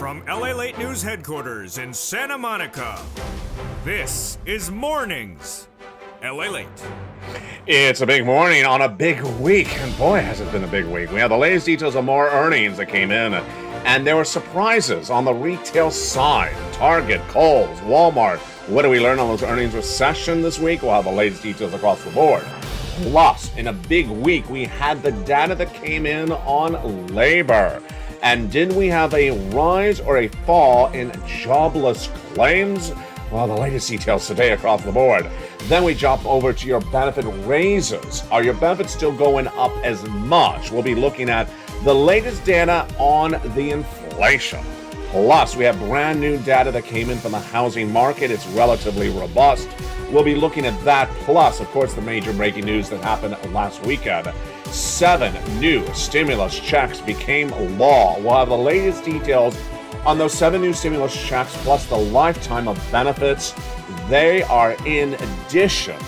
From LALATE News headquarters in Santa Monica, this is Mornings LALATE. It's a big morning on a big week, and boy, has it been a big week. We have the latest details of more earnings that came in, and there were surprises on the retail side. Target, Kohl's, Walmart. What do we learn on those earnings recession this week? We'll have the latest details across the board. Plus, in a big week, we had the data that came in on labor. And did we have a rise or a fall in jobless claims? Well, the latest details today across the board. Then we jump over to your benefit raises. Are your benefits still going up as much? We'll be looking at the latest data on the inflation. Plus, we have brand new data that came in from the housing market. It's relatively robust. We'll be looking at that. Plus, of course, the major breaking news that happened last weekend. 7 new stimulus checks became law. We'll have the latest details on those 7 new stimulus checks, plus the lifetime of benefits. They are in addition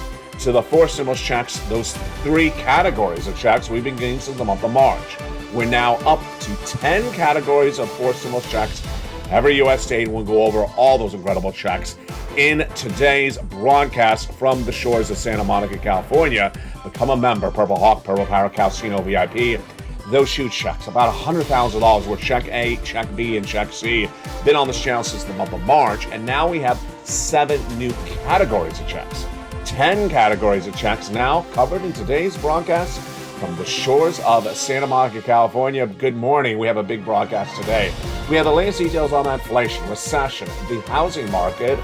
to the 4 stimulus checks, those 3 categories of checks we've been getting since the month of March. We're now up to 10 categories of 4 stimulus checks. Every U.S. state will go over all those incredible checks in today's broadcast from the shores of Santa Monica, California. Become a member, Purple Hawk, Purple Power Casino VIP. Those shoe checks, about $100,000 worth, check A, check B, and check C. Been on this channel since the month of March, and now we have 7 new categories of checks. 10 categories of checks now covered in today's broadcast from the shores of Santa Monica, California. Good morning. We have a big broadcast today. We have the latest details on inflation, recession, the housing market,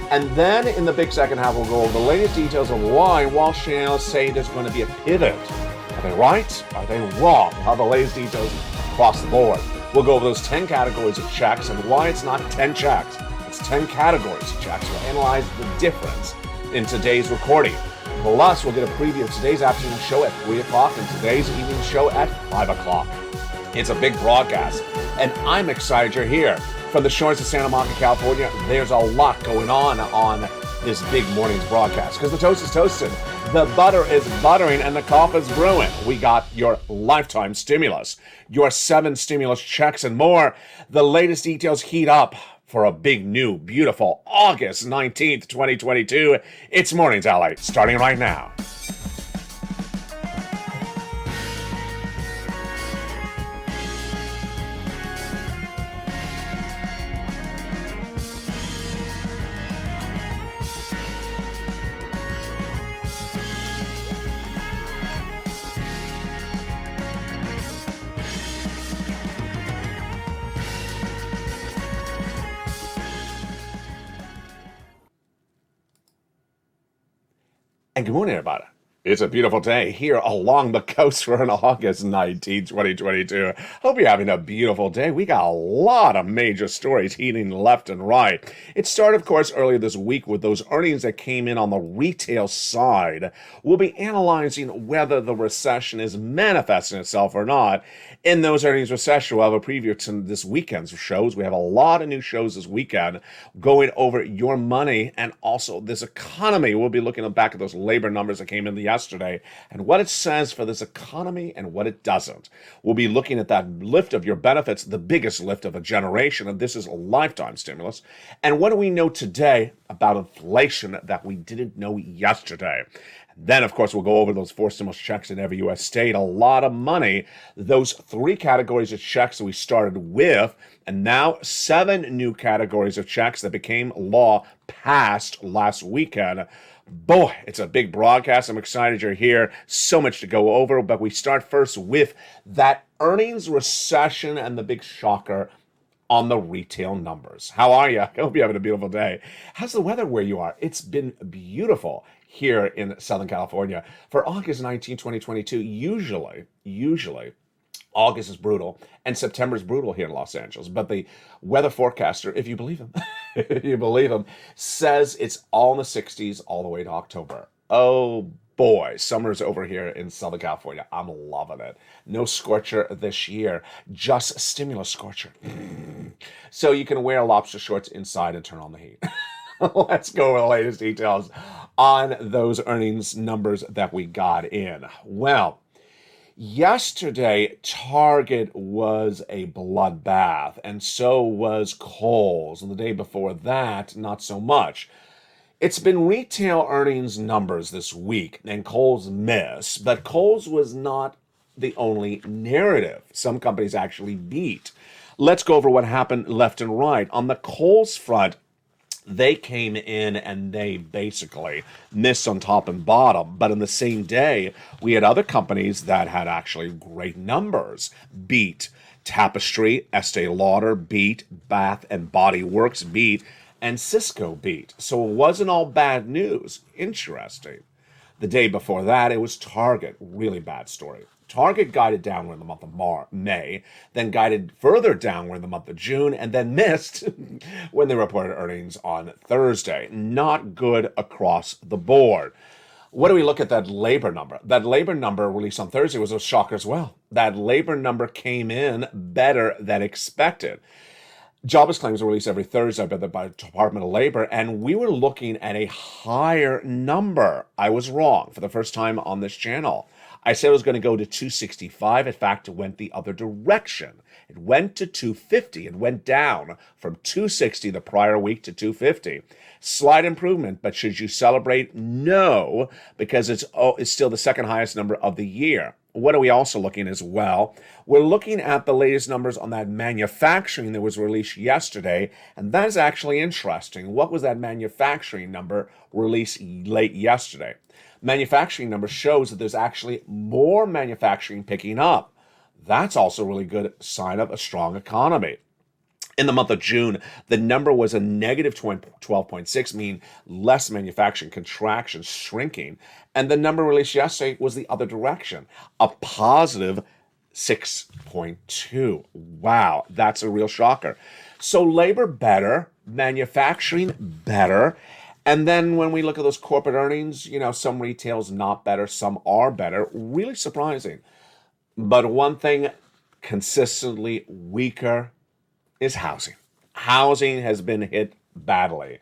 and then in the big second half, we'll go over the latest details of why Wall Street analysts say there's going to be a pivot. Are they right? Are they wrong? We'll have the latest details across the board. We'll go over those 10 categories of checks and why it's not 10 checks. It's 10 categories of checks. We'll analyze the difference in today's recording. Plus, we'll get a preview of today's afternoon show at 3 o'clock and today's evening show at 5 o'clock. It's a big broadcast, and I'm excited you're here. From the shores of Santa Monica, California, there's a lot going on this big morning's broadcast because the toast is toasted, the butter is buttering, and the coffee is brewing. We got your lifetime stimulus, your 7 stimulus checks, and more. The latest details heat up for a big, new, beautiful August 19th, 2022. It's Mornings LA, starting right now. And good morning, everybody. It's a beautiful day here along the coast for an August 19, 2022. Hope you're having a beautiful day. We got a lot of major stories heating left and right. It started, of course, earlier this week with those earnings that came in on the retail side. We'll be analyzing whether the recession is manifesting itself or not. In those earnings recession, we'll have a preview to this weekend's shows. We have a lot of new shows this weekend going over your money and also this economy. We'll be looking back at those labor numbers that came in yesterday and what it says for this economy and what it doesn't. We'll be looking at that lift of your benefits, the biggest lift of a generation, and this is a lifetime stimulus. And what do we know today about inflation that we didn't know yesterday? Then, of course, we'll go over those 4 stimulus checks in every U.S. state. A lot of money. Those 3 categories of checks that we started with, and now 7 new categories of checks that became law passed last weekend. Boy, it's a big broadcast. I'm excited you're here. So much to go over, but we start first with that earnings recession and the big shocker on the retail numbers. How are you? I hope you're having a beautiful day. How's the weather where you are? It's been beautiful here in Southern California. For August 19, 2022, usually August is brutal and September is brutal here in Los Angeles. But the weather forecaster, if you believe him, says it's all in the 60s all the way to October. Oh boy, summer's over here in Southern California. I'm loving it. No scorcher this year, just stimulus scorcher. So you can wear lobster shorts inside and turn on the heat. Let's go with the latest details on those earnings numbers that we got in. Well, Yesterday, Target was a bloodbath, and so was Kohl's. And the day before that, not so much. It's been retail earnings numbers this week, and Kohl's missed, but Kohl's was not the only narrative. Some companies actually beat. Let's go over what happened left and right. On the Kohl's front, they came in and they basically missed on top and bottom. But in the same day, we had other companies that had actually great numbers beat. Tapestry, Estee Lauder beat, Bath and Body Works beat, and Cisco beat. So it wasn't all bad news. Interesting. The day before that, it was Target. Really bad story. Target guided downward in the month of May, then guided further downward in the month of June, and then missed when they reported earnings on Thursday. Not good across the board. What do we look at that labor number? That labor number released on Thursday was a shocker as well. That labor number came in better than expected. Jobless claims are released every Thursday by the Department of Labor, and we were looking at a higher number. I was wrong for the first time on this channel. I said it was going to go to 265. In fact, it went the other direction. It went to 250. It went down from 260 the prior week to 250. Slight improvement, but should you celebrate? No, because it's still the second highest number of the year. What are we also looking as well? We're looking at the latest numbers on that manufacturing that was released yesterday, and that is actually interesting. What was that manufacturing number released late yesterday? Manufacturing number shows that there's actually more manufacturing picking up. That's also a really good sign of a strong economy. In the month of June, the number was a negative 12.6, meaning less manufacturing contraction, shrinking. And the number released yesterday was the other direction, a positive 6.2. Wow, that's a real shocker. So labor better, manufacturing better. And then when we look at those corporate earnings, some retail's not better, some are better. Really surprising. But one thing consistently weaker is housing. Housing has been hit badly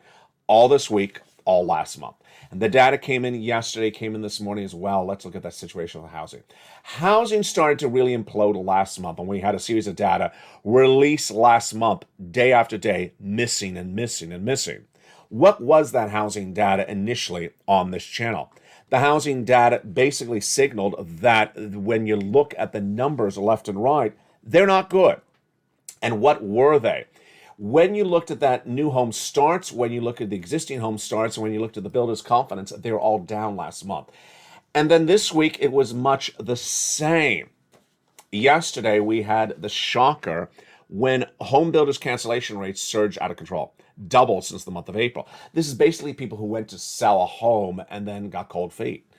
all this week, all last month. And the data came in yesterday, came in this morning as well. Let's look at that situation with housing. Housing started to really implode last month, and we had a series of data released last month, day after day, missing and missing and missing. What was that housing data initially on this channel? The housing data basically signaled that when you look at the numbers left and right, they're not good. And what were they? When you looked at that new home starts, when you look at the existing home starts, and when you looked at the builder's confidence, they were all down last month. And then this week, it was much the same. Yesterday, we had the shocker when home builders' cancellation rates surged out of control. Doubled since the month of April. This is basically people who went to sell a home and then got cold feet.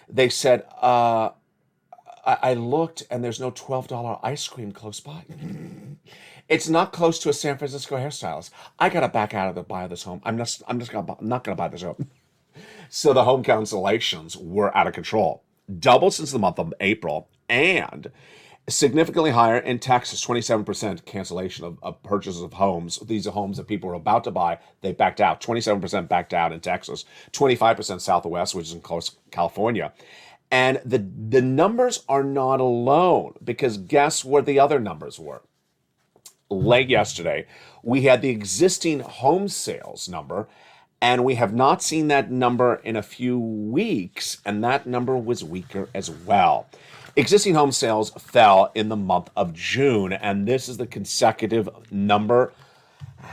They said, I looked and there's no $12 ice cream close by. It's not close to a San Francisco hairstylist. I gotta back out of the buy of this home. I'm not gonna buy this home. So the home cancellations were out of control. Doubled since the month of April, and significantly higher in Texas, 27% cancellation of purchases of homes. These are homes that people were about to buy. They backed out. 27% backed out in Texas. 25% Southwest, which is in close California. And the numbers are not alone, because guess what the other numbers were? Late yesterday, we had the existing home sales number, and we have not seen that number in a few weeks, and that number was weaker as well. Existing home sales fell in the month of June, and this is the consecutive number,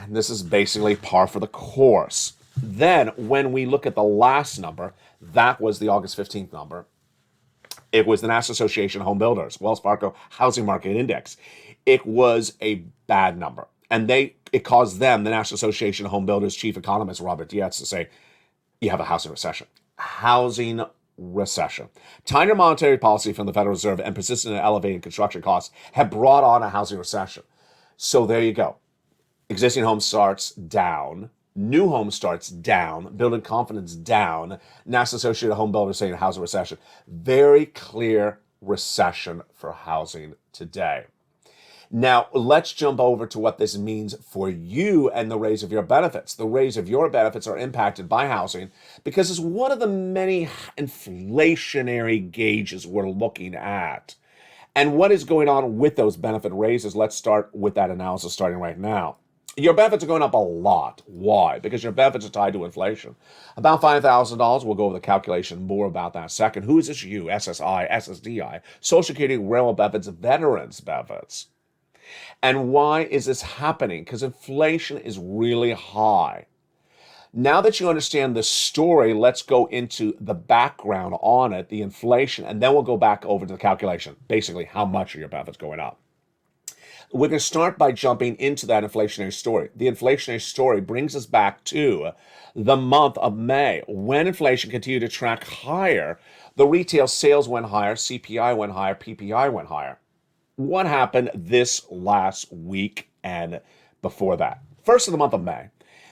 and this is basically par for the course. Then, when we look at the last number, that was the August 15th number. It was the National Association of Home Builders, Wells Fargo Housing Market Index. It was a bad number, and it caused them, the National Association of Home Builders chief economist Robert Dietz, to say, you have a housing recession. Housing recession. Tighter monetary policy from the Federal Reserve and persistent and elevated construction costs have brought on a housing recession. So there you go. Existing home starts down. New home starts down. Building confidence down. National Association of Home Builders saying housing recession. Very clear recession for housing today. Now, let's jump over to what this means for you and the raise of your benefits. The raise of your benefits are impacted by housing because it's one of the many inflationary gauges we're looking at. And what is going on with those benefit raises? Let's start with that analysis starting right now. Your benefits are going up a lot. Why? Because your benefits are tied to inflation. About $5,000. We'll go over the calculation more about that in a second. Who is this you? SSI, SSDI, Social Security, Railroad benefits, veterans benefits. And why is this happening? Because inflation is really high. Now that you understand the story, let's go into the background on it, the inflation, and then we'll go back over to the calculation. Basically, how much are your benefits going up? We're going to start by jumping into that inflationary story. The inflationary story brings us back to the month of May, when inflation continued to track higher. The retail sales went higher, CPI went higher, PPI went higher. What happened this last week and before that? First of the month of May,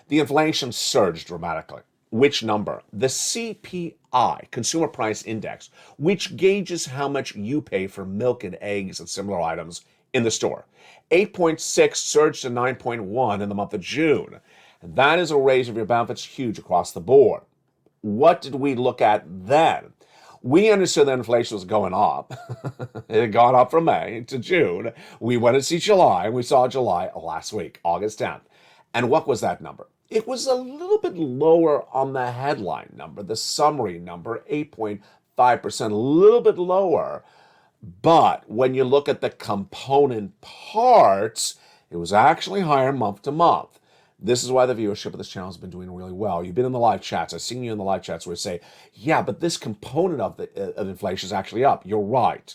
the inflation surged dramatically. Which number? The CPI, Consumer Price Index, which gauges how much you pay for milk and eggs and similar items in the store. 8.6 surged to 9.1 in the month of June. That is a raise of your benefits huge across the board. What did we look at then? We understood that inflation was going up. It had gone up from May to June. We went to see July, and we saw July last week, August 10th. And what was that number? It was a little bit lower on the headline number, the summary number, 8.5%, a little bit lower. But when you look at the component parts, it was actually higher month to month. This is why the viewership of this channel has been doing really well. You've been in the live chats. I've seen you in the live chats where you say, yeah, but this component of inflation is actually up. You're right.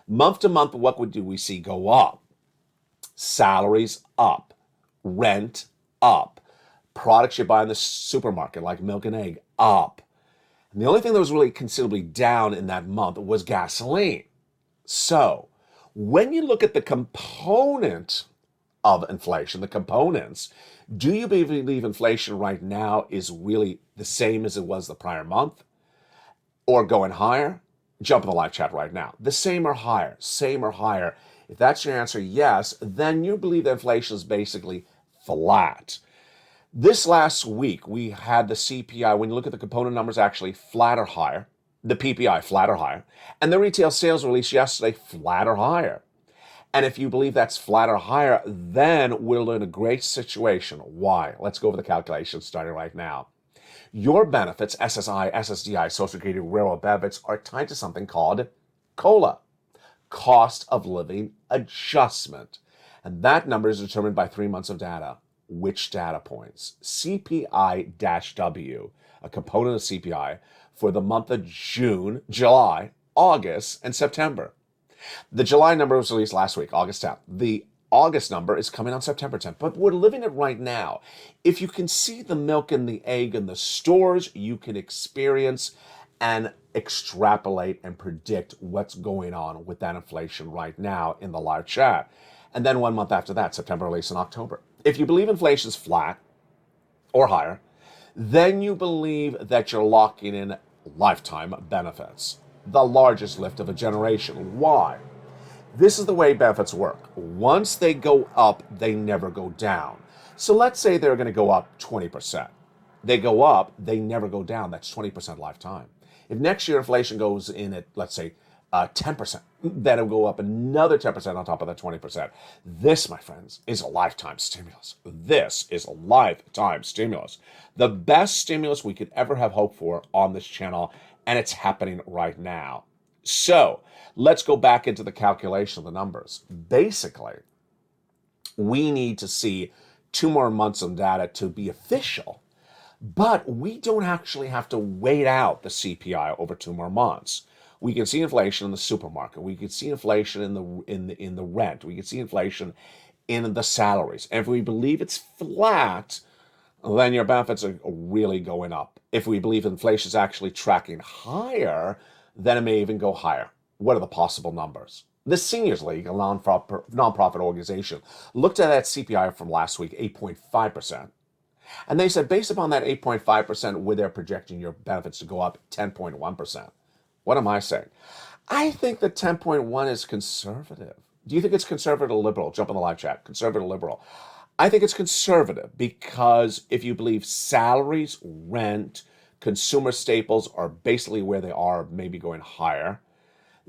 Month to month, what do we see go up? Salaries up. Rent up. Products you buy in the supermarket, like milk and egg, up. And the only thing that was really considerably down in that month was gasoline. So, when you look at the component of inflation, the components, do you believe inflation right now is really the same as it was the prior month? Or going higher? Jump in the live chat right now. The same or higher? Same or higher? If that's your answer, yes, then you believe that inflation is basically flat. This last week, we had the CPI, when you look at the component numbers, actually flat or higher. The PPI, flat or higher. And the retail sales release yesterday, flat or higher. And if you believe that's flat or higher, then we're in a great situation. Why? Let's go over the calculation starting right now. Your benefits, SSI, SSDI, Social Security, Railroad benefits, are tied to something called COLA, Cost of Living Adjustment. And that number is determined by 3 months of data. Which data points? CPI-W, a component of CPI, for the month of June, July, August, and September. The July number was released last week, August 10th. The August number is coming on September 10th, but we're living it right now. If you can see the milk and the egg in the stores, you can experience and extrapolate and predict what's going on with that inflation right now in the live chat. And then 1 month after that, September release in October. If you believe inflation is flat or higher, then you believe that you're locking in lifetime benefits, the largest lift of a generation. Why? This is the way benefits work. Once they go up, they never go down. So let's say they're going to go up 20%. They go up, they never go down. That's 20% lifetime. If next year inflation goes in at, let's say, 10%, then it'll go up another 10% on top of that 20%. This, my friends, is a lifetime stimulus. This is a lifetime stimulus. The best stimulus we could ever have hoped for on this channel, and it's happening right now. So let's go back into the calculation of the numbers. Basically, we need to see 2 more months of data to be official, but we don't actually have to wait out the CPI over 2 more months. We can see inflation in the supermarket. We can see inflation in the rent. We can see inflation in the salaries. And if we believe it's flat, then your benefits are really going up. If we believe inflation is actually tracking higher, then it may even go higher. What are the possible numbers? The Seniors League, a nonprofit organization, looked at that CPI from last week, 8.5%. And they said, based upon that 8.5%, they're projecting your benefits to go up 10.1%. What am I saying? I think that 10.1 is conservative. Do you think it's conservative or liberal? Jump in the live chat. Conservative or liberal? I think it's conservative because if you believe salaries, rent, consumer staples are basically where they are, maybe going higher,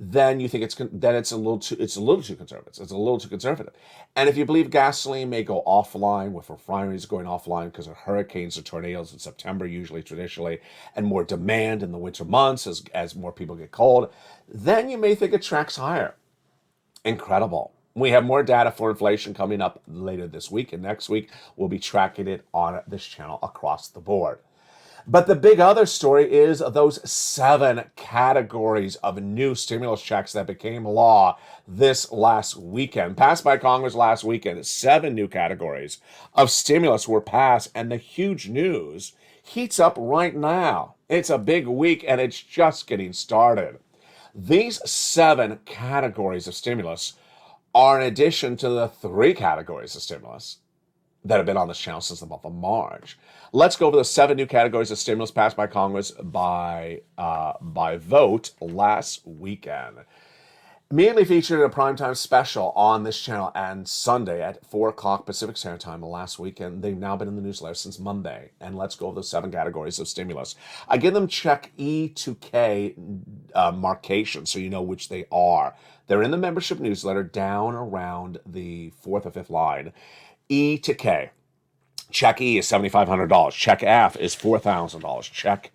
then you think it's a little too conservative. It's a little too conservative. And if you believe gasoline may go offline, with refineries going offline because of hurricanes or tornadoes in September, usually traditionally, and more demand in the winter months as more people get cold, then you may think it tracks higher. Incredible. We have more data for inflation coming up later this week, and next week we'll be tracking it on this channel across the board. But the big other story is those 7 categories of new stimulus checks that became law this last weekend, passed by Congress last weekend. 7 new categories of stimulus were passed, and the huge news heats up right now. It's a big week, and it's just getting started. These 7 categories of stimulus are in addition to the 3 categories of stimulus that have been on this channel since the month of March. Let's go over the 7 new categories of stimulus passed by Congress by vote last weekend. Immediately featured in a primetime special on this channel and Sunday at 4 o'clock Pacific Standard Time last weekend. They've now been in the newsletter since Monday. And let's go over the 7 categories of stimulus. I give them check E to K markation so you know which they are. They're in the membership newsletter down around the 4th or 5th line. E to K. Check E is $7,500. Check F is $4,000. Check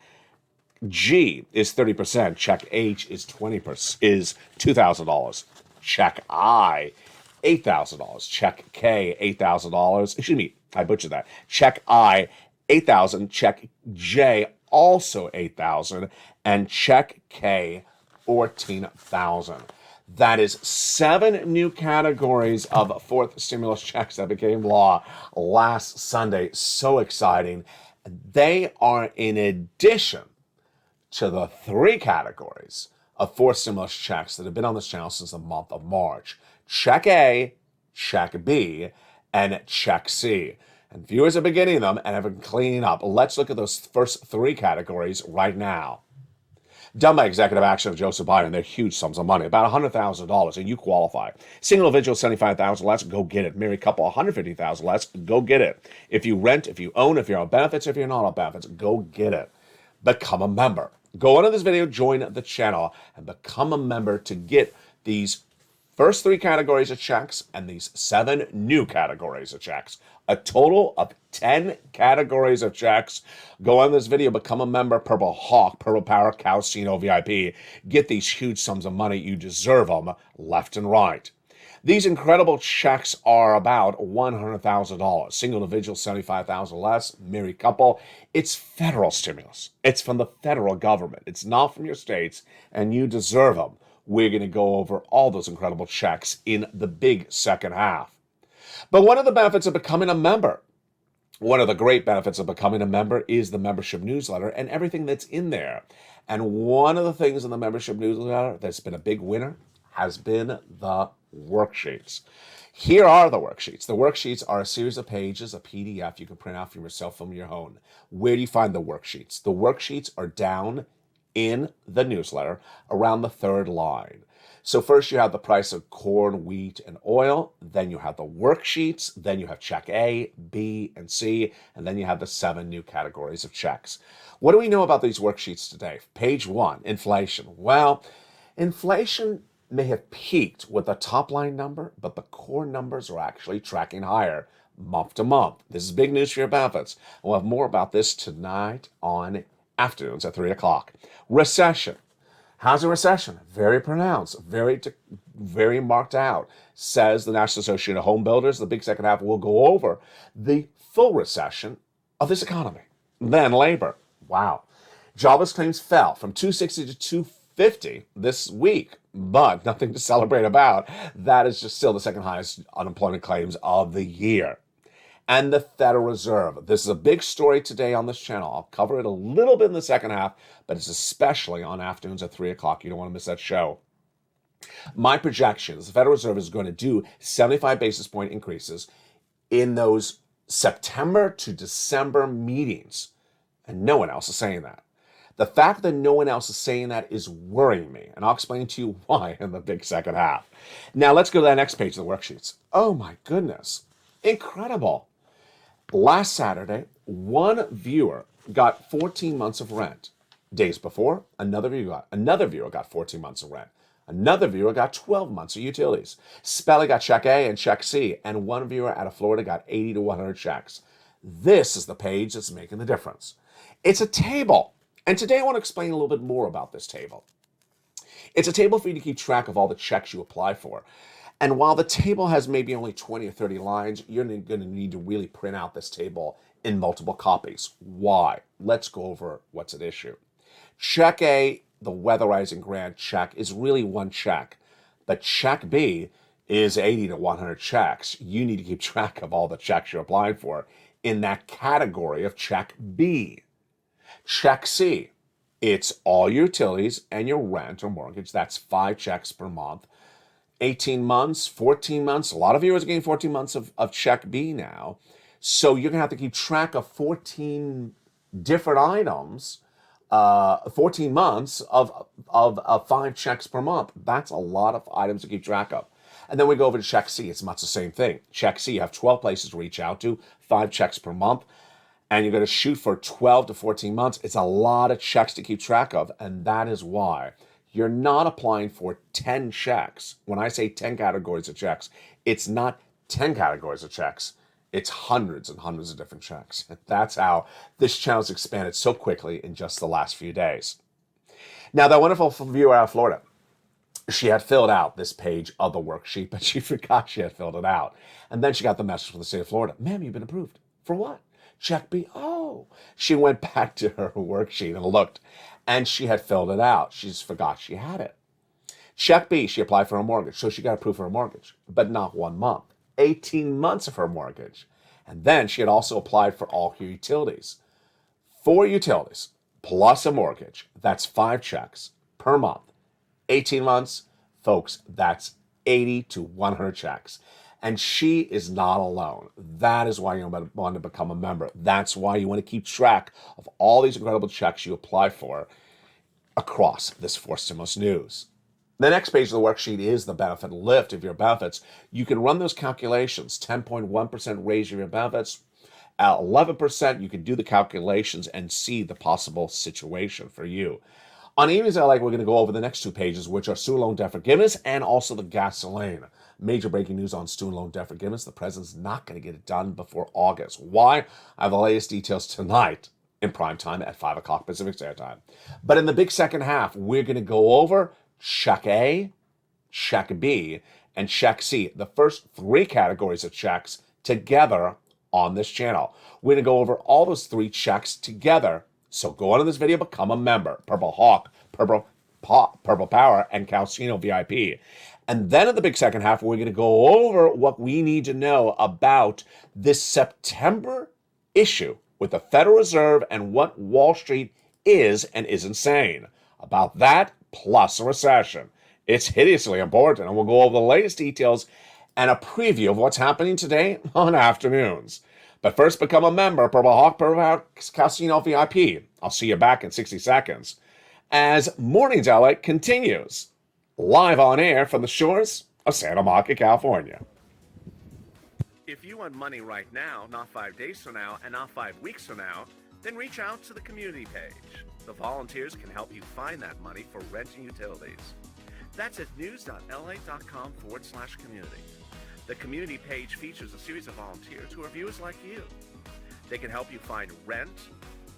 G is 30%. Check H is $2,000. Check I, $8,000. Check K, $8,000. Excuse me, I butchered that. Check I, $8,000. Check J, also $8,000. And check K, $14,000. That is 7 new categories of 4th stimulus checks that became law last Sunday. So exciting. They are in addition to the 3 categories of 4th stimulus checks that have been on this channel since the month of March. Check A, Check B, and Check C. And viewers have been getting them and have been cleaning up. Let's look at those first 3 categories right now. Done by executive action of Joseph Biden, they're huge sums of money, about $100,000, and you qualify. Single individual, $75,000 less, go get it. Married couple, $150,000 less, go get it. If you rent, if you own, if you're on benefits, if you're not on benefits, go get it. Become a member. Go under this video, join the channel, and become a member to get these first 3 categories of checks and these 7 new categories of checks. A total of 10 categories of checks. Go on this video, become a member, Purple Hawk, Purple Power, Calcino VIP. Get these huge sums of money. You deserve them left and right. These incredible checks are about $100,000. Single individual, $75,000 less. Married couple. It's federal stimulus. It's from the federal government. It's not from your states, and you deserve them. We're going to go over all those incredible checks in the big second half. But one of the benefits of becoming a member, one of the great benefits of becoming a member is the membership newsletter and everything that's in there. And one of the things in the membership newsletter that's been a big winner has been the worksheets. Here are the worksheets. The worksheets are a series of pages, a PDF you can print out from your cell phone or your home. Where do you find the worksheets? The worksheets are down in the newsletter around the 3rd line. So first you have the price of corn, wheat, and oil. Then you have the worksheets. Then you have check A, B, and C. And then you have the 7 new categories of checks. What do we know about these worksheets today? Page 1, inflation. Well, inflation may have peaked with the top line number, but the core numbers are actually tracking higher month to month. This is big news for your benefits. We'll have more about this tonight on afternoons at 3 o'clock. Recession. How's a recession? Very pronounced, very marked out, says the National Association of Home Builders. The big second half will go over the full recession of this economy. Then labor. Wow. Jobless claims fell from 260 to 250 this week, but nothing to celebrate about. That is just still the second highest unemployment claims of the year. And the Federal Reserve. This is a big story today on this channel. I'll cover it a little bit in the second half, but it's especially on afternoons at 3 o'clock. You don't want to miss that show. My projections, the Federal Reserve is going to do 75 basis point increases in those September to December meetings. And no one else is saying that. The fact that no one else is saying that is worrying me. And I'll explain to you why in the big second half. Now let's go to that next page of the worksheets. Oh my goodness. Incredible. Last Saturday, one viewer got 14 months of rent. Days before, another viewer got 14 months of rent. Another viewer got 12 months of utilities. Spelly got check A and check C, and one viewer out of Florida got 80 to 100 checks. This is the page that's making the difference. It's a table, and today I want to explain a little bit more about this table. It's a table for you to keep track of all the checks you apply for. And while the table has maybe only 20 or 30 lines, you're going to need to really print out this table in multiple copies. Why? Let's go over what's at issue. Check A, the weatherizing grant check, is really one check. But check B is 80 to 100 checks. You need to keep track of all the checks you're applying for in that category of check B. Check C, it's all your utilities and your rent or mortgage. That's 5 checks per month. 18 months, 14 months. A lot of you are getting 14 months of check B now. So you're going to have to keep track of 14 different items, 14 months of 5 checks per month. That's a lot of items to keep track of. And then we go over to check C. It's much the same thing. Check C, you have 12 places to reach out to, 5 checks per month, and you're going to shoot for 12 to 14 months. It's a lot of checks to keep track of, and that is why you're not applying for 10 checks. When I say 10 categories of checks, it's not 10 categories of checks. It's hundreds and hundreds of different checks. That's how this channel's expanded so quickly in just the last few days. Now, that wonderful viewer out of Florida, she had filled out this page of the worksheet, but she forgot she had filled it out. And then she got the message from the state of Florida. Ma'am, you've been approved. For what? Check B. Oh. She went back to her worksheet and looked, and she had filled it out. She just forgot she had it. Check B, she applied for a mortgage, so she got approved for a mortgage, but not 1 month. 18 months of her mortgage. And then she had also applied for all her utilities. 4 utilities plus a mortgage. That's 5 checks per month. 18 months, folks, that's 80 to 100 checks. And she is not alone. That is why you want to become a member. That's why you want to keep track of all these incredible checks you apply for across this 4 stimulus news. The next page of the worksheet is the benefit lift of your benefits. You can run those calculations. 10.1% raise of your benefits. At 11%, you can do the calculations and see the possible situation for you. On Evenings I Like, we're going to go over the next 2 pages, which are student loan debt forgiveness and also the gasoline. Major breaking news on student loan debt forgiveness. The president's not going to get it done before August. Why? I have the latest details tonight in prime time at 5 o'clock Pacific Standard Time. But in the big second half, we're going to go over check A, check B, and check C. The first 3 categories of checks together on this channel. We're going to go over all those 3 checks together. So go on to this video, become a member. Purple Hawk, Purple Power, and Calcino VIP. And then in the big second half, we're going to go over what we need to know about this September issue with the Federal Reserve and what Wall Street is and isn't saying. About that, plus a recession. It's hideously important, and we'll go over the latest details and a preview of what's happening today on afternoons. But first, become a member, Purple Hawk, Purple Power, Calcino VIP. I'll see you back in 60 seconds as Mornings LA continues live on air from the shores of Santa Monica, California. If you want money right now, not 5 days from now, and not 5 weeks from now, then reach out to the community page. The volunteers can help you find that money for rent and utilities. That's at news.la.com/community. The community page features a series of volunteers who are viewers like you. They can help you find rent,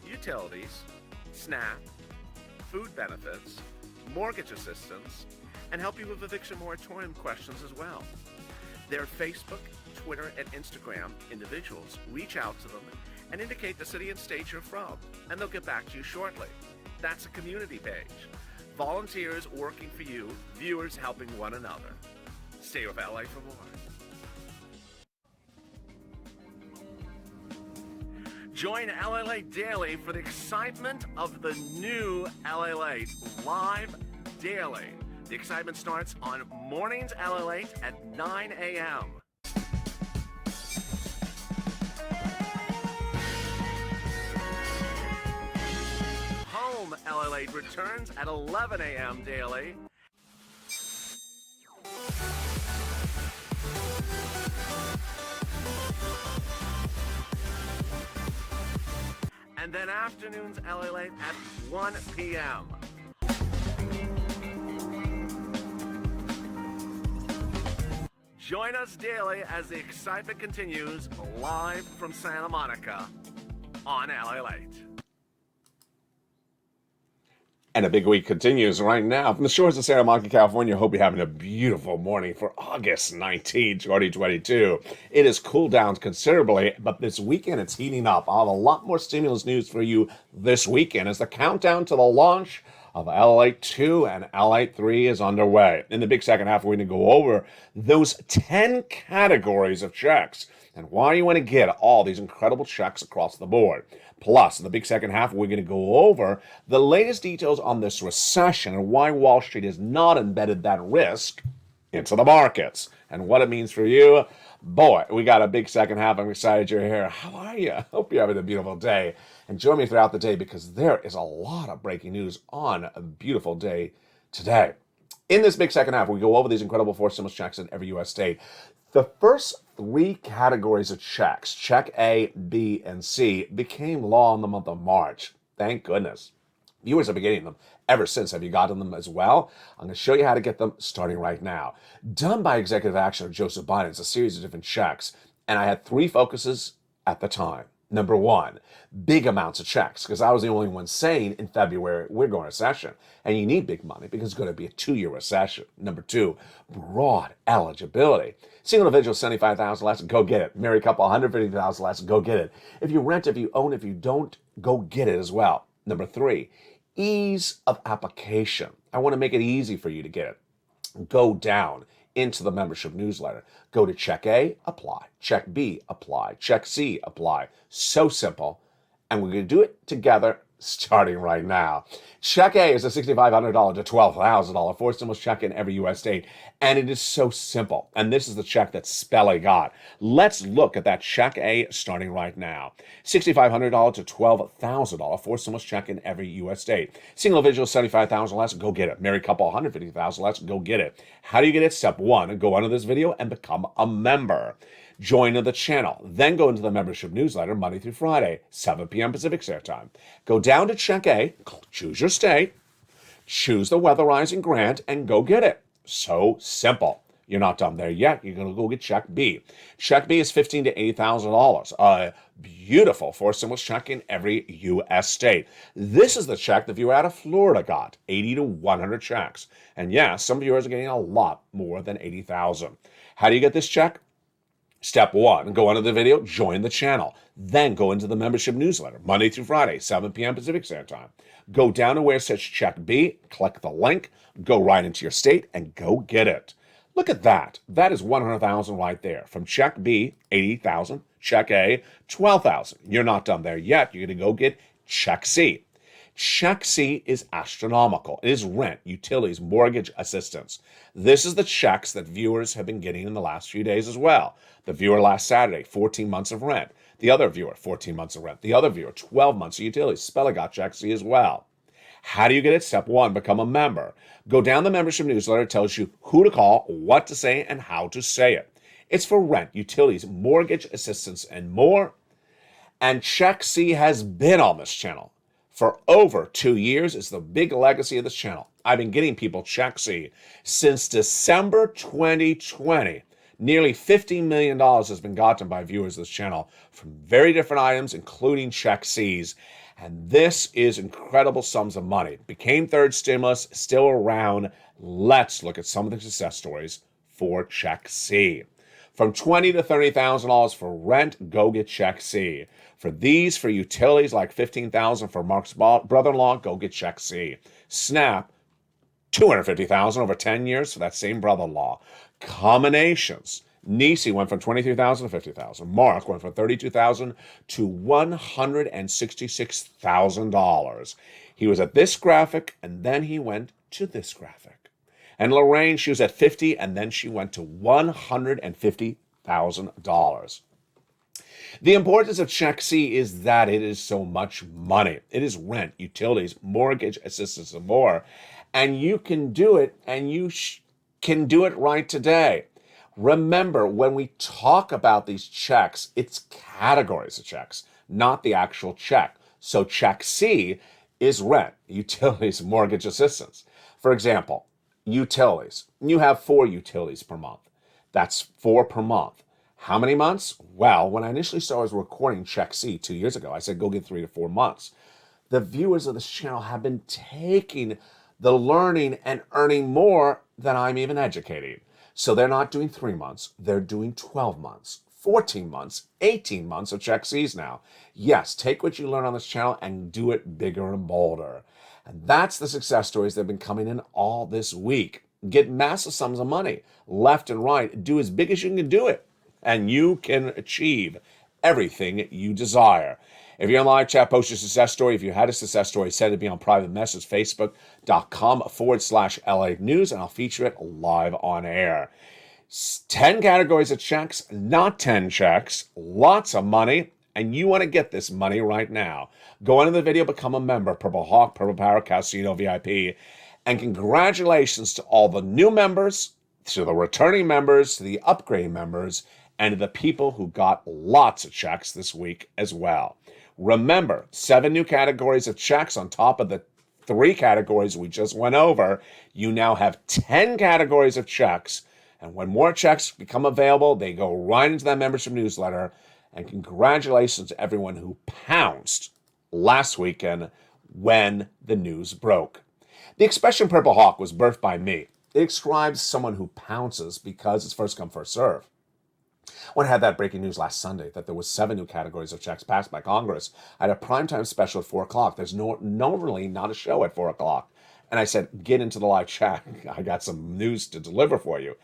utilities, SNAP, food benefits, mortgage assistance, and help you with eviction moratorium questions as well. Their Facebook, Twitter, and Instagram individuals reach out to them and indicate the city and state you're from, and they'll get back to you shortly. That's a community page. Volunteers working for you, viewers helping one another. Stay with LA for more. Join LALATE Daily for the excitement of the new LALATE live daily. The excitement starts on Mornings LALATE at 9 a.m. Home LALATE returns at 11 a.m. daily. And then afternoons LALATE at 1 p.m. Join us daily as the excitement continues live from Santa Monica on LALATE. And a big week continues right now from the shores of Santa Monica, California. Hope you're having a beautiful morning for August 19, 2022. It has cooled down considerably, but this weekend it's heating up. I'll have a lot more stimulus news for you this weekend as the countdown to the launch of LALATE 2 and LALATE 3 is underway. In the big second half, we're going to go over those 10 categories of checks and why you want to get all these incredible checks across the board. Plus, in the big second half, we're going to go over the latest details on this recession and why Wall Street has not embedded that risk into the markets and what it means for you. Boy, we got a big second half. I'm excited you're here. How are you? Hope you're having a beautiful day. And join me throughout the day because there is a lot of breaking news on a beautiful day today. In this big second half, we go over these incredible 4 stimulus checks in every U.S. state. The first 3 categories of checks, check A, B, and C, became law in the month of March. Thank goodness. Viewers have been getting them ever since. Have you gotten them as well? I'm going to show you how to get them starting right now. Done by executive action of Joseph Biden. It's a series of different checks. And I had 3 focuses at the time. Number 1, big amounts of checks, because I was the only one saying in February, we're going to recession. And you need big money because it's going to be a 2-year recession. Number 2, broad eligibility. Single individual, $75,000 less, go get it. Married couple, $150,000 less, go get it. If you rent, if you own, if you don't, go get it as well. Number 3, ease of application. I want to make it easy for you to get it. Go down into the membership newsletter. Go to check A, apply. Check B, apply. Check C, apply. So simple. And we're going to do it together starting right now. Check A is a $6,500 to $12,000 4 stimulus check in every U.S. state. And it is so simple. And this is the check that Spelly got. Let's look at that check A starting right now. $6,500 to $12,000 4 stimulus check in every U.S. state. Single individual, $75,000 less, go get it. Married couple, $150,000 less, go get it. How do you get it? Step 1, go under this video and become a member. Join the channel. Then go into the membership newsletter Monday through Friday, 7 p.m. Pacific Standard Time. Go down to check A, choose your state, choose the weatherizing grant, and go get it. So simple. You're not done there yet. You're going to go get check B. Check B is $15,000 to $80,000. A beautiful 4 stimulus check in every U.S. state. This is the check the viewer out of Florida got, 80 to 100 checks. And yeah, some viewers are getting a lot more than 80,000. How do you get this check? Step 1, go under the video, join the channel. Then go into the membership newsletter, Monday through Friday, 7 p.m. Pacific Standard Time. Go down to where it says check B, click the link, go right into your state, and go get it. Look at that. That is 100,000 right there. From check B, 80,000, check A, 12,000. You're not done there yet. You're going to go get check C. Check C is astronomical. It is rent, utilities, mortgage assistance. This is the checks that viewers have been getting in the last few days as well. The viewer last Saturday, 14 months of rent. The other viewer, 14 months of rent. The other viewer, 12 months of utilities. Spella got check C as well. How do you get it? Step 1, become a member. Go down the membership newsletter. It tells you who to call, what to say, and how to say it. It's for rent, utilities, mortgage assistance, and more. And check C has been on this channel for over 2 years. It's the big legacy of this channel. I've been getting people check C since December 2020. Nearly $50 million has been gotten by viewers of this channel from very different items, including check Cs. And this is incredible sums of money. Became third stimulus, still around. Let's look at some of the success stories for check C. From $20,000 to $30,000 for rent, go get check C. For these, for utilities like $15,000 for Mark's brother-in-law, go get check C. SNAP, $250,000 over 10 years for that same brother-in-law. Combinations. Nisi went from $23,000 to $50,000. Mark went from $32,000 to $166,000. He was at this graphic, and then he went to this graphic. And Lorraine, she was at $50,000, and then she went to $150,000. The importance of check C is that it is so much money. It is rent, utilities, mortgage assistance, and more. And you can do it, and you can do it right today. Remember, when we talk about these checks, it's categories of checks, not the actual check. So check C is rent, utilities, mortgage assistance. For example, utilities. You have 4 utilities per month. That's 4 per month. How many months? Well, when I initially started recording Check C 2 years ago, I said go get 3 to 4 months. The viewers of this channel have been taking the learning and earning more than I'm even educating. So they're not doing 3 months, they're doing 12 months, 14 months, 18 months of Check C's now. Yes, take what you learn on this channel and do it bigger and bolder. And that's the success stories that have been coming in all this week. Get massive sums of money left and right. Do as big as you can do it, and you can achieve everything you desire. If you're in live chat, post your success story. If you had a success story, send it to me on private message, facebook.com/LA News, and I'll feature it live on air. 10 categories of checks, not 10 checks, lots of money, and you want to get this money right now. Go into the video, become a member, Purple Hawk, Purple Power, Casino VIP, and congratulations to all the new members, to the returning members, to the upgrade members, and to the people who got lots of checks this week as well. Remember, 7 new categories of checks on top of the 3 categories we just went over. You now have 10 categories of checks. And when more checks become available, they go right into that membership newsletter. And congratulations to everyone who pounced last weekend when the news broke. The expression Purple Hawk was birthed by me. It describes someone who pounces because it's first come, first serve. When I had that breaking news last Sunday that there was 7 new categories of checks passed by Congress, I had a primetime special at 4 o'clock. There's normally not a show at 4 o'clock. And I said, get into the live chat. I got some news to deliver for you.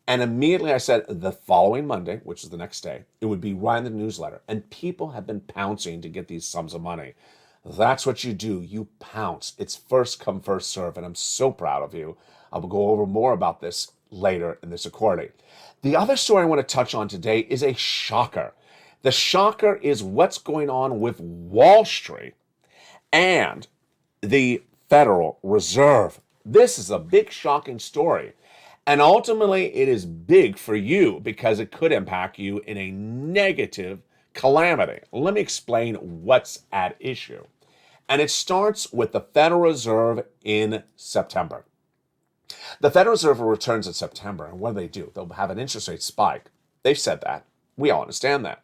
And immediately I said the following Monday, which is the next day, it would be right in the newsletter. And people have been pouncing to get these sums of money. That's what you do. You pounce. It's first come, first serve. And I'm so proud of you. I will go over more about this later in this recording. The other story I want to touch on today is a shocker. The shocker is what's going on with Wall Street and the Federal Reserve. This is a big, shocking story. And ultimately, it is big for you because it could impact you in a negative calamity. Let me explain what's at issue. And it starts with the Federal Reserve in September. The Federal Reserve returns in September, and what do? They'll have an interest rate spike. They've said that. We all understand that.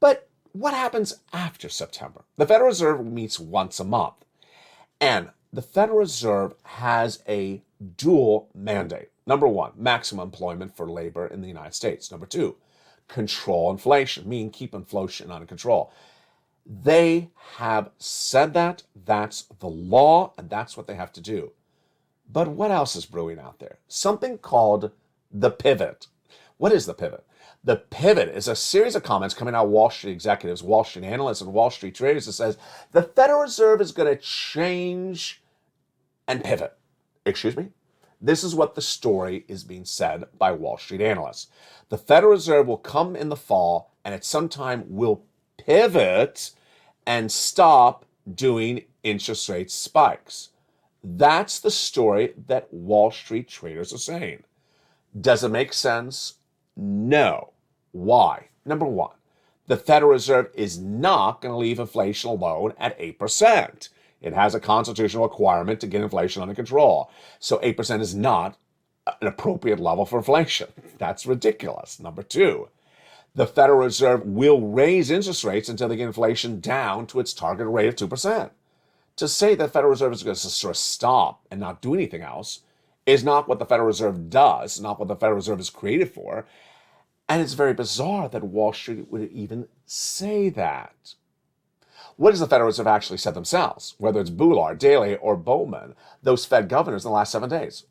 But what happens after September? The Federal Reserve meets once a month, and the Federal Reserve has a dual mandate. Number 1, maximum employment for labor in the United States. Number 2, control inflation, meaning keep inflation under control. They have said that. That's the law, and that's what they have to do. But what else is brewing out there? Something called the pivot. What is the pivot? The pivot is a series of comments coming out of Wall Street executives, Wall Street analysts, and Wall Street traders that says the Federal Reserve is going to change and pivot. Excuse me? This is what the story is being said by Wall Street analysts. The Federal Reserve will come in the fall and at some time will pivot and stop doing interest rate spikes. That's the story that Wall Street traders are saying. Does it make sense? No. Why? Number 1, the Federal Reserve is not going to leave inflation alone at 8%. It has a constitutional requirement to get inflation under control. So 8% is not an appropriate level for inflation. That's ridiculous. Number 2, the Federal Reserve will raise interest rates until they get inflation down to its target rate of 2%. To say that the Federal Reserve is going to sort of stop and not do anything else is not what the Federal Reserve does, not what the Federal Reserve is created for. And it's very bizarre that Wall Street would even say that. What has the Federal Reserve actually said themselves? Whether it's Boulard, Daly, or Bowman, those Fed governors in the last 7 days.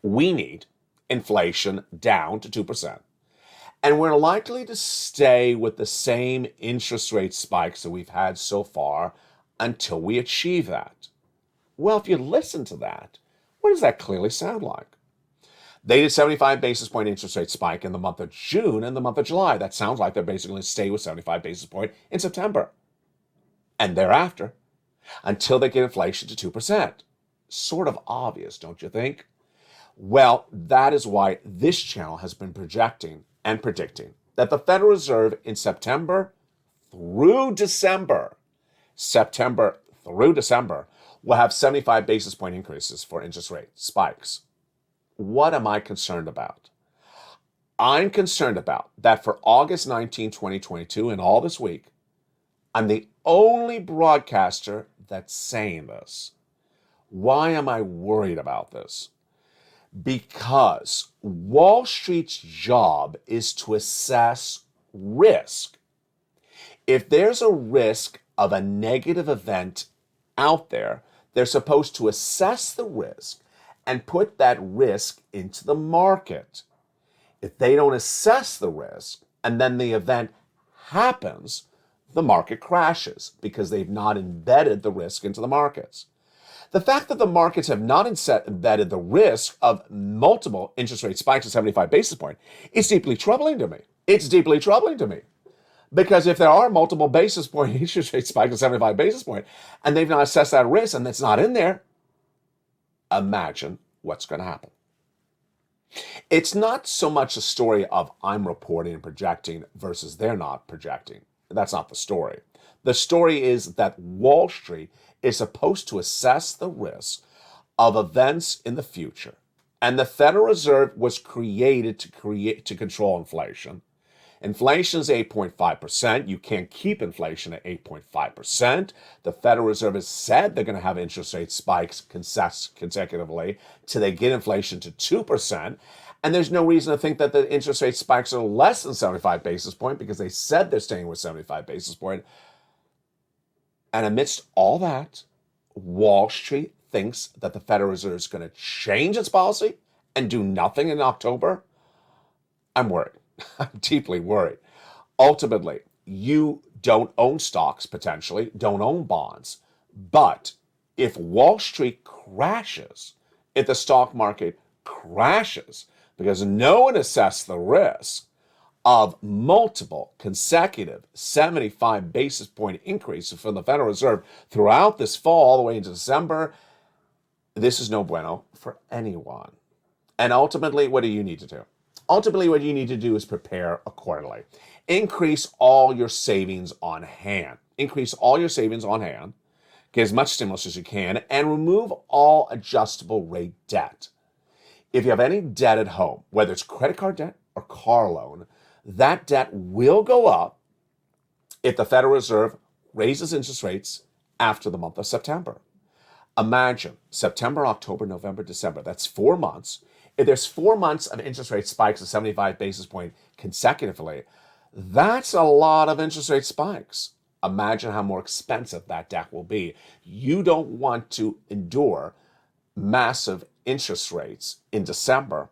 We need inflation down to 2%. And we're likely to stay with the same interest rate spikes that we've had so far until we achieve that. Well, if you listen to that, what does that clearly sound like? They did 75 basis point interest rate spike in the month of June and the month of July. That sounds like they're basically going to stay with 75 basis point in September and thereafter until they get inflation to 2%. Sort of obvious, don't you think? Well, that is why this channel has been projecting and predicting that the Federal Reserve in September through December will have 75 basis point increases for interest rate spikes. What am I concerned about? I'm concerned about that for August 19, 2022, and all this week, I'm the only broadcaster that's saying this. Why am I worried about this? Because Wall Street's job is to assess risk. If there's a risk of a negative event out there, they're supposed to assess the risk and put that risk into the market. If they don't assess the risk and then the event happens, the market crashes because they've not embedded the risk into the markets. The fact that the markets have not embedded the risk of multiple interest rate spikes of 75 basis points is deeply troubling to me. It's deeply troubling to me. Because if there are multiple basis point interest rate spikes of 75 basis points and they've not assessed that risk and it's not in there, imagine what's going to happen. It's not so much a story of I'm reporting and projecting versus they're not projecting. That's not the story. The story is that Wall Street is supposed to assess the risk of events in the future. And the Federal Reserve was created to control inflation. Inflation is 8.5%. You can't keep inflation at 8.5%. The Federal Reserve has said they're going to have interest rate spikes consecutively till they get inflation to 2%. And there's no reason to think that the interest rate spikes are less than 75 basis points because they said they're staying with 75 basis points. And amidst all that, Wall Street thinks that the Federal Reserve is going to change its policy and do nothing in October. I'm worried. I'm deeply worried. Ultimately, you don't own stocks, potentially, don't own bonds. But if Wall Street crashes, if the stock market crashes, because no one assessed the risk of multiple consecutive 75 basis point increases from the Federal Reserve throughout this fall all the way into December, this is no bueno for anyone. And ultimately, what do you need to do? Ultimately, what you need to do is prepare accordingly. Increase all your savings on hand. Increase all your savings on hand. Get as much stimulus as you can and remove all adjustable rate debt. If you have any debt at home, whether it's credit card debt or car loan, that debt will go up if the Federal Reserve raises interest rates after the month of September. Imagine September, October, November, December. That's 4 months. If there's 4 months of interest rate spikes of 75 basis points consecutively, that's a lot of interest rate spikes. Imagine how more expensive that debt will be. You don't want to endure massive interest rates in December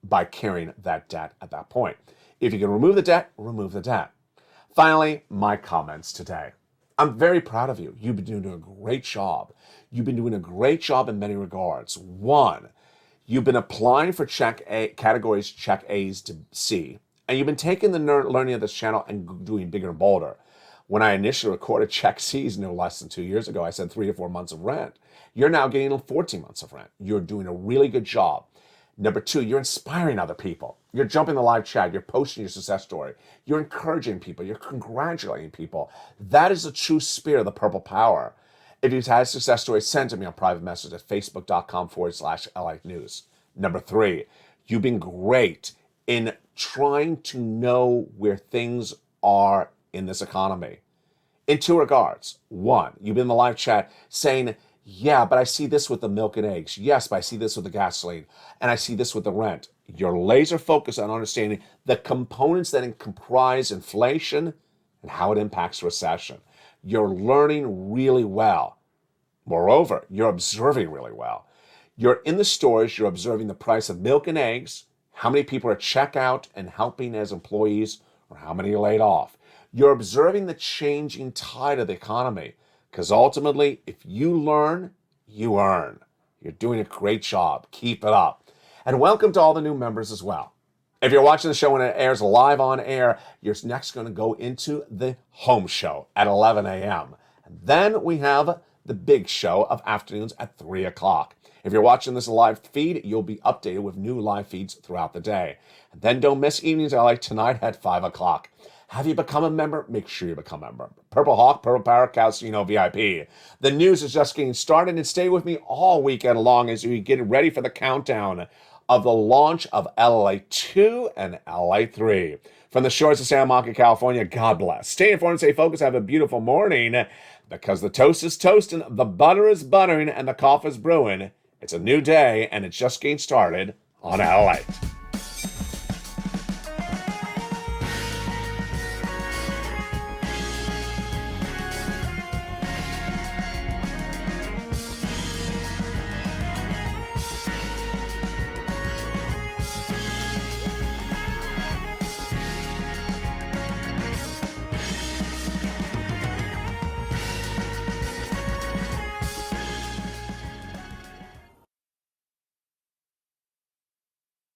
by carrying that debt at that point. If you can remove the debt, remove the debt. Finally, my comments today. I'm very proud of you. You've been doing a great job. You've been doing a great job in many regards. One, you've been applying for categories check A's to C, and you've been taking the learning of this channel and doing bigger and bolder. When I initially recorded check C's no less than 2 years ago, I said 3 to 4 months of rent. You're now getting 14 months of rent. You're doing a really good job. Number two, you're inspiring other people. You're jumping the live chat. You're posting your success story. You're encouraging people. You're congratulating people. That is the true spirit of the Purple Power. If you've had a success story, send to me on private message at facebook.com/LALATE news. Number three, you've been great in trying to know where things are in this economy. In two regards. One, you've been in the live chat saying, yeah, but I see this with the milk and eggs. Yes, but I see this with the gasoline. And I see this with the rent. You're laser focused on understanding the components that comprise inflation and how it impacts recession. You're learning really well. Moreover, you're observing really well. You're in the stores, you're observing the price of milk and eggs, how many people are checkout and helping as employees, or how many are laid off. You're observing the changing tide of the economy. Because ultimately, if you learn, you earn. You're doing a great job. Keep it up. And welcome to all the new members as well. If you're watching the show when it airs live on air, you're next going to go into the home show at 11 a.m. And then we have the big show of afternoons at 3 o'clock. If you're watching this live feed, you'll be updated with new live feeds throughout the day. And then don't miss evenings like tonight at 5 o'clock. Have you become a member? Make sure you become a member. Purple Hawk, Purple Power, Casino VIP. The news is just getting started, and stay with me all weekend long as we get ready for the countdown of the launch of LALATE 2 and LALATE 3. From the shores of Santa Monica, California, God bless. Stay informed, stay focused, have a beautiful morning, because the toast is toasting, the butter is buttering, and the coffee is brewing. It's a new day, and it's just getting started on LALATE.